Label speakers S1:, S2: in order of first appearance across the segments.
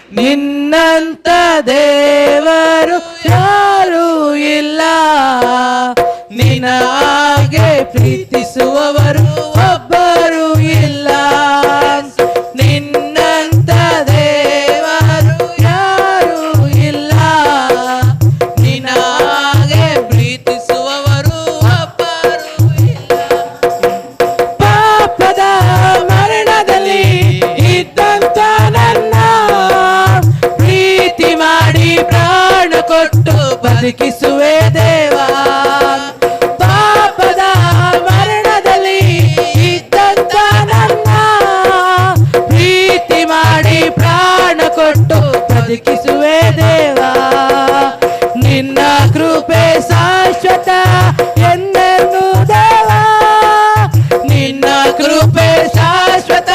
S1: ನಿನ್ನಂತ ದೇವರು ಯಾರೂ ಇಲ್ಲ, ನಿನ್ನ ಹಾಗೆ ಪ್ರೀತಿಸುವವರು ಒಬ್ಬರು ಇಲ್ಲ. ನಿನ್ನಂತ ದೇವರು ಯಾರೂ ಇಲ್ಲ, ನಿನ್ನ ಹಾಗೆ ಪ್ರೀತಿಸುವವರು ಒಬ್ಬರು ಇಲ್ಲ. ಪಾಪದ ಮರಣದಲ್ಲಿ ಇದ್ದಂತ ನನ್ನ ಪ್ರೀತಿ ಮಾಡಿ ಪ್ರಾಣ ಕೊಟ್ಟು ಬದುಕಿಸುವೆ ದೇವಾ. ಪಾಪದ ಮರಣದಲ್ಲಿ ಇದ್ದಂತ ನನ್ನ ಪ್ರೀತಿ ಮಾಡಿ ಪ್ರಾಣ ಕೊಟ್ಟು ಬದುಕಿಸುವೆ ದೇವಾ. ನಿನ್ನ ಕೃಪೆ ಶಾಶ್ವತ ಎಂದೆಂದು ದೇವಾ, ನಿನ್ನ ಕೃಪೆ ಶಾಶ್ವತ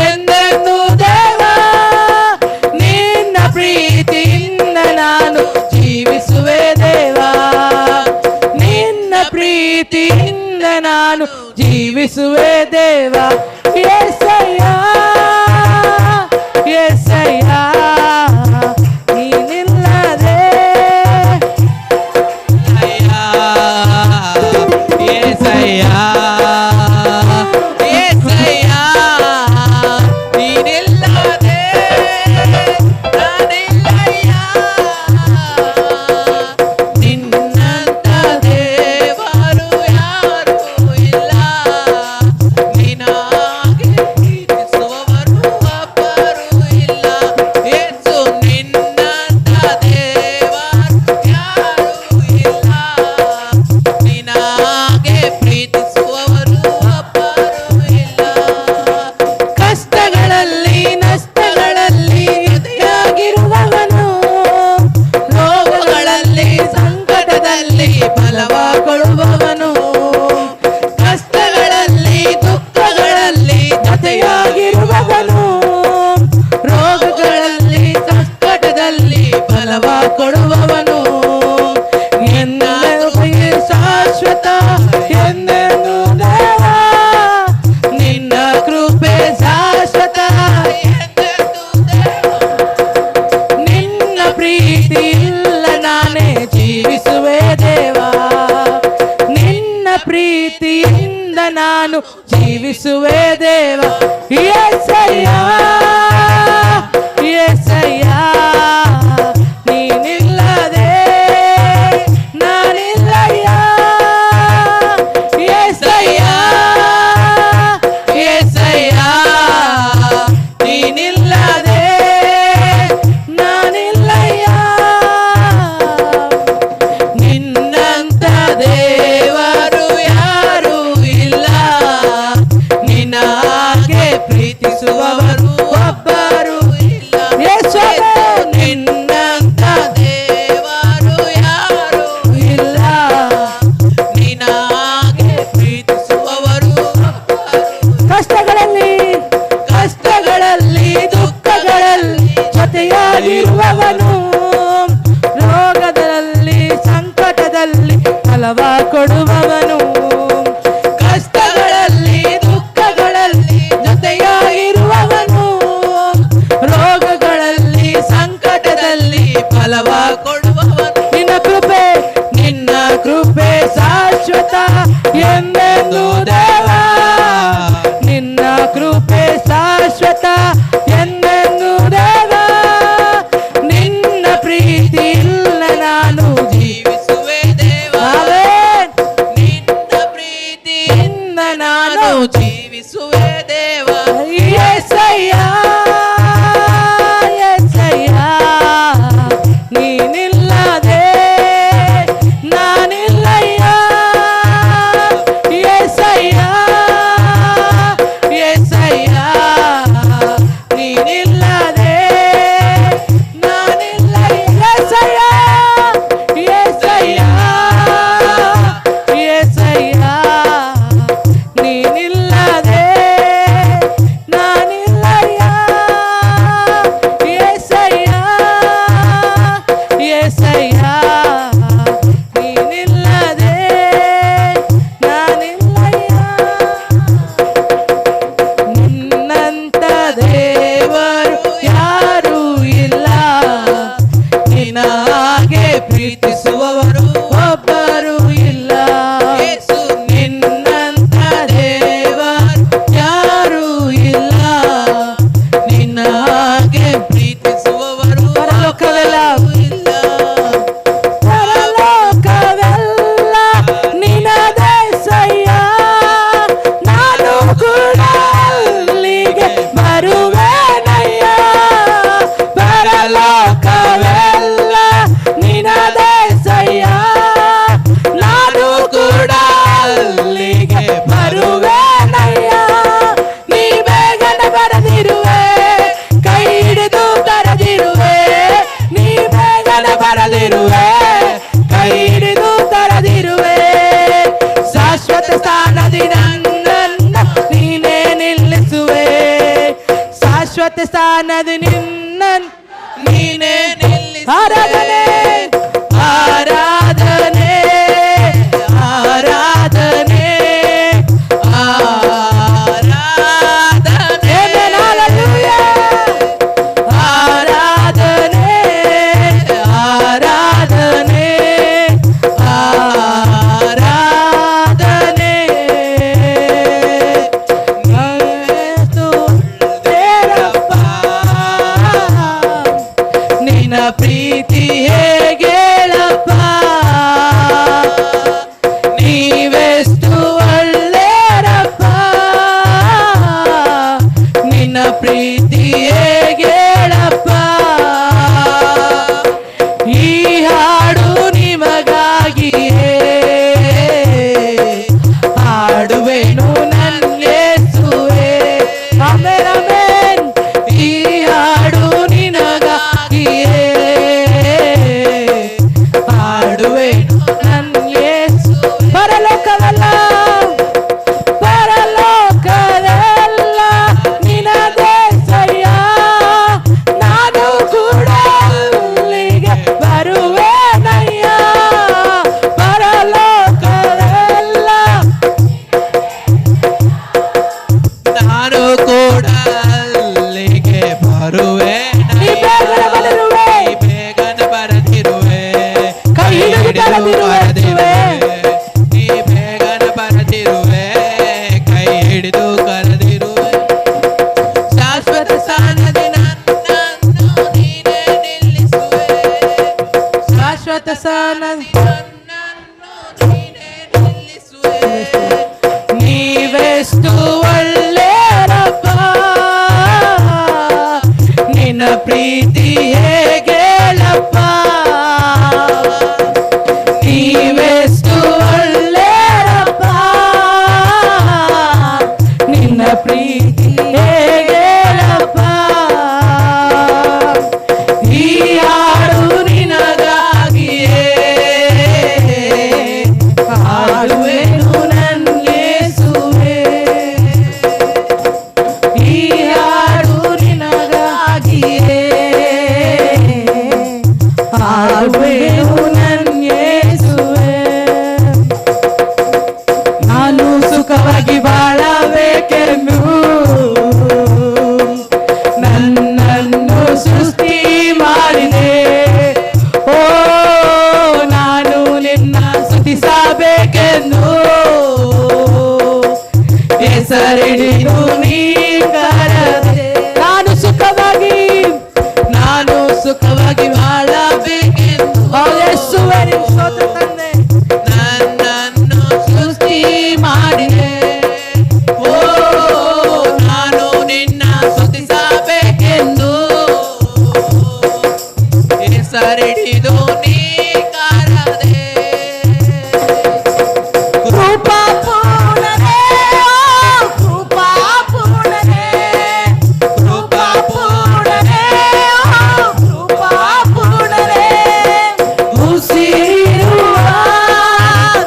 S1: ಎಂದೆಂದು ದೇವಾ. ನಿನ್ನ ಪ್ರೀತಿಯಿಂದ ನಾನು ಜೀವಿಸುವೆ ದೇವಾ, ನಿನ್ನ ಪ್ರೀತಿಯಿಂದ ನಾನು ಜೀವಿಸುವೆ ದೇವಾ. యేసయ్య యేసయ్య ನೀನಿಲ್ಲದೆ యేసయ్య యేసయ్య ನೀನಿಲ್ಲದೆ ನಾನಿಲ್ಲಯ್ಯ. ನಿನ್ನಂತ ದೇವರು ಯಾರೂ ಇಲ್ಲ, ನಿನಗೆ ಪ್ರೀತಿಸುವವರು ಒಬ್ಬರು ಇಲ್ಲ. ಯೇಸು ನಿನ್ನಂತ ದೇವರು ಯಾರೂ ಇಲ್ಲ, ನಿನಗೆ ಪ್ರೀತಿಸುವವರು ಒಬ್ಬರು ಇಲ್ಲ. ಕಷ್ಟಗಳಲ್ಲಿ ನಷ್ಟಗಳಲ್ಲಿ ಜೊತೆಯಾಗಿರುವವನು, ರೋಗಗಳಲ್ಲಿ ಸಂಕಟದಲ್ಲಿ ಬಲವ ಕೊಡುವವನು, ಕಷ್ಟಗಳಲ್ಲಿ ದುಃಖಗಳಲ್ಲಿ ಜೊತೆಯಾಗಿರುವವನು, ರೋಗಗಳಲ್ಲಿ ಸಂಕಟದಲ್ಲಿ ಬಲವ ಕೊಡುವವನು. ಎನ್ನ ಕೃಪೆ ಶಾಶ್ವತ ಎಂದೆಂದು ದೇವಾ, ನಿನ್ನ ಕೃಪೆ ಶಾಶ್ವತ ಎಂದೆಂದು ದೇವಾ. ನಿನ್ನ ಪ್ರೀತಿ ಇಲ್ಲ ನಾನೇ ಜೀವಿಸುವೆ ದೇವಾ, ನಿನ್ನ ಪ್ರೀತಿಯಿಂದ ನಾನು ಜೀವಿಸುವೆ ದೇವಾ. యేసయ్య యేసయ్య ನೀನಿಲ್ಲದೆ ನಾನಿಲ್ಲಯ್ಯ. యేసయ్య యేసయ్య ನೀನಿಲ್ಲದೆ ನಾನಿಲ್ಲಯ್ಯ. ನಿನ್ನಂತ ದೇವರು ಯಾರೂ ಇಲ್ಲ, ನಿನ್ನ ಹಾಗೆ ಪ್ರೀತಿಸುವ ಆರಾಧನೆ ಆರಾಧನೆ ಆರಾಧನೆ ಆರಾಧನೆ ಆರಾಧನೆ ಆರಾಧನೆ ಆರಾಧನೆ ದೇವರಪ್ಪ ನಿನ್ನ ಪ್ರೀತಿ ಹೇಗೇಳಪ್ಪ ನೀವೆಷ್ಟು ಒಳ್ಳೆಯರಪ್ಪ ನಿನ್ನ ಪ್ರೀತಿ ಹೇಗೇಳಪ್ಪ ಈ ಹಾಡು ನಿಮಗಾಗಿಯೇ ಹಾಡುವೆನು ನನ್ನ ಯೇಸುವೇ ಆಮೆನ್ ಆಮೆನ್ ಈ ಹಾಡು ನಿನಗಾಗಿಯೇ ಹಾಡುವೆನು ನನ್ನ ಯೇಸು ಪರಲೋಕವಲ್ಲ ಪರಲೋಕದಲ್ಲ ನಿನದೇ ಸಯ್ಯ ನಾನು ಕೂಡ ಅಲ್ಲಿಗೆ ಬರುವೆನಯ್ಯ ಪರಲೋಕದಲ್ಲ ನಾನು ಕೂಡ ಅಲ್ಲಿಗೆ ಬರುವೆ ಬೇಗನೆ ಬರದಿರುವೆ ಕೈ ಹಿಡಿದು ಕರೆದಿರುವೆ ನೀ ಬೇಗನೆ ಬರದಿರುವೆ ಕೈ ಹಿಡಿದು ಕರೆದಿರುವೆ ಶಾಶ್ವತ ಸ್ಥಾನದಿ ನನ್ನನ್ನು ನೀನೇ ನಿಲ್ಲಿಸುವೆ ಶಾಶ್ವತ ಸ್ಥಾನದಿ ನನ್ನನ್ನು ನೀನೇ ನಿಲ್ಲಿಸುವೆ ನೀವೆಷ್ಟು ಒಳ್ಳೆಯರಪ್ಪ ನಿನ್ನ ಪ್ರೀತಿ ಹೇಗೇಳಪ್ಪ ನೀವೆಷ್ಟು ಒಳ್ಳೆಯರಪ್ಪ ನಿನ್ನ ಪ್ರೀತಿ ಹೇಗೇಳಪ್ಪ ಈ ಹಾಡು ನಿನಗಾಗಿಯೇ ಹಾಡುವೆನು ನನ್ನ ಯೇಸುವೇ ಈ ಹಾಡು ನಿನಗಾಗಿಯೇ ಹಾಡುವೆನು ನನ್ನ ಯೇಸುವೇ ನಾನು ಸುಖವಾಗಿ ಬಾಳಬೇಕೆಂದು ನನ್ನನ್ನು ಸೃಷ್ಟಿ ಮಾಡಿದೆ ಓ ನಾನು ನಿನ್ನ ಸ್ತುತಿಸಬೇಕೆಂದು ಹೆಸರಿಡಿದು ನೀ ಕರೆದೆ ನಾನು ಸುಖವಾಗಿ ಬಾಳಬೇಕೆಂದು ಯೇಸುವೇ ನಿನ್ನ ಸ್ತೋತ್ರ ತಂದೆ ನನ್ನನ್ನು ಸೃಷ್ಟಿ ಮಾಡಿದೆ ಓ ನಾನು ನಿನ್ನ ಸ್ತುತಿಸಬೇಕೆಂದು ಹೆಸರಿಡಿದು ನೀ ಕರೆದೆ ಕೃಪಾ ಪೂರ್ಣನೇ ಕೃಪಾ ಪೂರ್ಣನೇ ಕೃಪಾ ಪೂರ್ಣನೇ ಕೃಪಾ ಪೂರ್ಣನೇ ಉಸಿರಿರುವ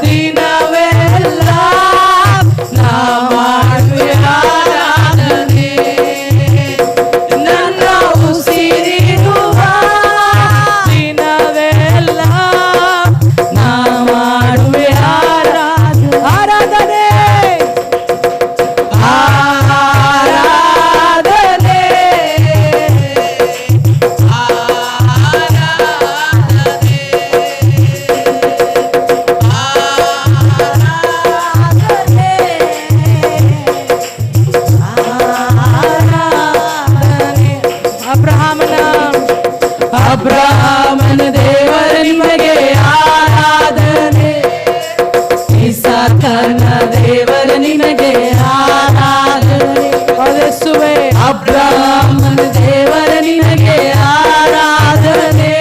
S1: ದಿನವೆಲ್ಲ ನಾ ಮಾಡುವೆ ಆರಾಧನೆ ನನ್ನ ಉಸಿರಿರುವ ದಿನವೆಲ್ಲ ನಾ ಮಾಡುವೆ ಆರಾಧನೆ ಆರಾಧನೆ ಆರಾಧನೆ ಅಬ್ರಹಾಮನ ದೇವರ ನಿಮಗೆ ಆರಾಧನೆ ಇಸಾಕನ ದೇವರ ನಿನಗೆ ಆರಾಧನೆ ಯೇಸುವೇ ಅಬ್ರಹಾಮನ ದೇವರ ನಿನಗೆ ಆರಾಧನೆ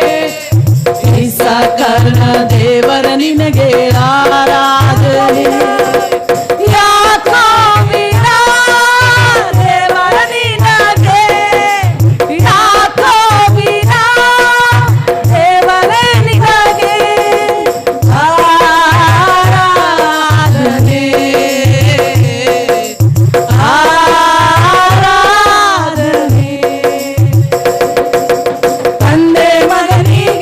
S1: ಇಸಾಕನ ದೇವರ ನಿನಗೆ ಆರಾಧನೆ ಯಾಕೋಬಿನ ದೇವರ ನಿನಗೆ ಯಾಕೋಬಿನ ದೇವರ ನಿನಗೆ ಆರಾಧನೆ ಆರಾಧನೆ ತಂದೆ ಮಗನಿಗೆ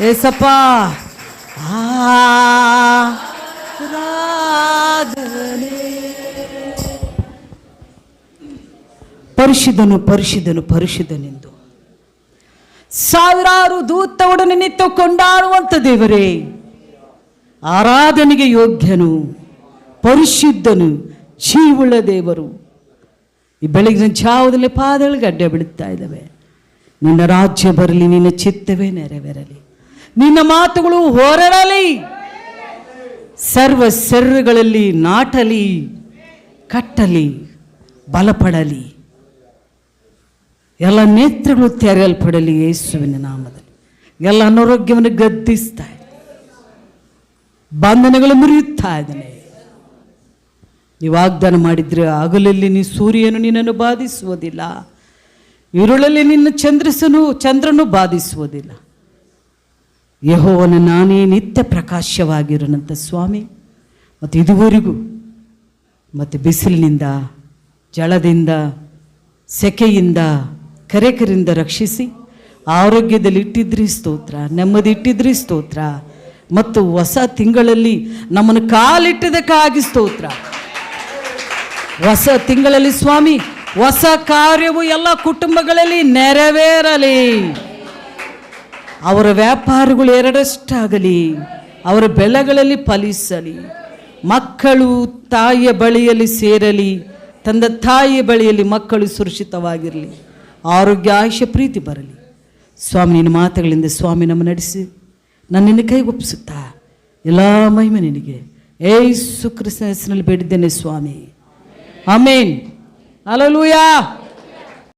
S1: ಏಸಪ್ಪ ಪರಿಶುದ್ಧನು ಪರಿಶುದ್ಧನು ಪರಿಶುದ್ಧನೆಂದು ಸಾವಿರಾರು ದೂತ ಒಡನೆ ನಿಂತು ಕೊಂಡಾಡುವಂಥ ದೇವರೇ, ಆರಾಧನೆಗೆ ಯೋಗ್ಯನು, ಪರಿಶುದ್ಧನು, ಜೀವುಳ್ಳ ದೇವರು. ಈ ಬೆಳಗಿನ ಜಾವದಲ್ಲಿ ಪಾದಗಳು ಗಡ್ಡೆ ಬಿಡುತ್ತಾ ಇದ್ದಾವೆ. ನಿನ್ನ ರಾಜ್ಯ ಬರಲಿ, ನಿನ್ನ ಚಿತ್ತವೇ ನೆರವೇರಲಿ, ನಿನ್ನ ಮಾತುಗಳು ಹೊರಡಲಿ, ಸರ್ವ ಸರ್ವಗಳಲ್ಲಿ ನಾಟಲಿ, ಕಟ್ಟಲಿ, ಬಲಪಡಲಿ, ಎಲ್ಲ ನೇತ್ರಗಳು ತೆರೆಯಲ್ಪಡಲಿ ಯೇಸುವಿನ ನಾಮದಲ್ಲಿ. ಎಲ್ಲ ಅನಾರೋಗ್ಯವನ್ನು ಗದ್ದಿಸ್ತಾ ಇದೆ, ಬಂಧನಗಳು ಮುರಿಯುತ್ತಾ ಇದ್ದಾನೆ. ನೀವು ವಾಗ್ದಾನ ಮಾಡಿದ್ರೆ ಹಗಲಲ್ಲಿ ನೀ ಸೂರ್ಯನು ನಿನ್ನನ್ನು ಬಾಧಿಸುವುದಿಲ್ಲ, ഇരുಳಲ್ಲಿ ನಿನ್ನ ಚಂದ್ರನು ಬಾಧಿಸುವುದಿಲ್ಲ. ಯೆಹೋವನ ನಾನೇ ನಿತ್ಯ ಪ್ರಕಾಶವಾಗಿರುವಂಥ ಸ್ವಾಮಿ. ಮತ್ತು ಇದುವರೆಗೂ ಮತ್ತು ಬಿಸಿಲಿನಿಂದ, ಜಳದಿಂದ, ಸೆಕೆಯಿಂದ, ಕರೆಕರಿಂದ ರಕ್ಷಿಸಿ ಆರೋಗ್ಯದಲ್ಲಿ ಇಟ್ಟಿದ್ರಿ ಸ್ತೋತ್ರ, ನೆಮ್ಮದಿ ಇಟ್ಟಿದ್ರಿ ಸ್ತೋತ್ರ. ಮತ್ತು ಹೊಸ ತಿಂಗಳಲ್ಲಿ ನಮ್ಮನ್ನು ಕಾಲಿಟ್ಟಿದ್ದಕ್ಕಾಗಿ ಸ್ತೋತ್ರ. ಹೊಸ ತಿಂಗಳಲ್ಲಿ ಸ್ವಾಮಿ ಹೊಸ ಕಾರ್ಯವು ಎಲ್ಲ ಕುಟುಂಬಗಳಲ್ಲಿ ನೆರವೇರಲಿ. ಅವರ ವ್ಯಾಪಾರಗಳು ಎರಡಷ್ಟಾಗಲಿ, ಅವರ ಬೆಳೆಗಳಲ್ಲಿ ಫಲಿಸಲಿ. ಮಕ್ಕಳು ತಾಯಿಯ ಬಳಿಯಲ್ಲಿ ಸೇರಲಿ, ತಂದೆ ತಾಯಿಯ ಬಳಿಯಲ್ಲಿ ಮಕ್ಕಳು ಸುರಕ್ಷಿತವಾಗಿರಲಿ. ಆರೋಗ್ಯ, ಆಯುಷ್ಯ, ಪ್ರೀತಿ ಬರಲಿ. ಸ್ವಾಮಿ ನಿನ್ನ ಮಾತುಗಳಿಂದ ಸ್ವಾಮಿ ನಮ್ಮ ನಡೆಸಿ ನನ್ನನ್ನು ಕೈಗೊಪ್ಪಿಸುತ್ತಾ ಎಲ್ಲ ಮಹಿಮೆ ನಿನಗೆ ಯೇಸು ಕ್ರಿಸ್ತನ ಹೆಸರಿನಲ್ಲಿ ಬೇಡಿದ್ದೇನೆ ಸ್ವಾಮಿ. ಆಮೇನ್. ಹಲ್ಲೆಲೂಯಾ.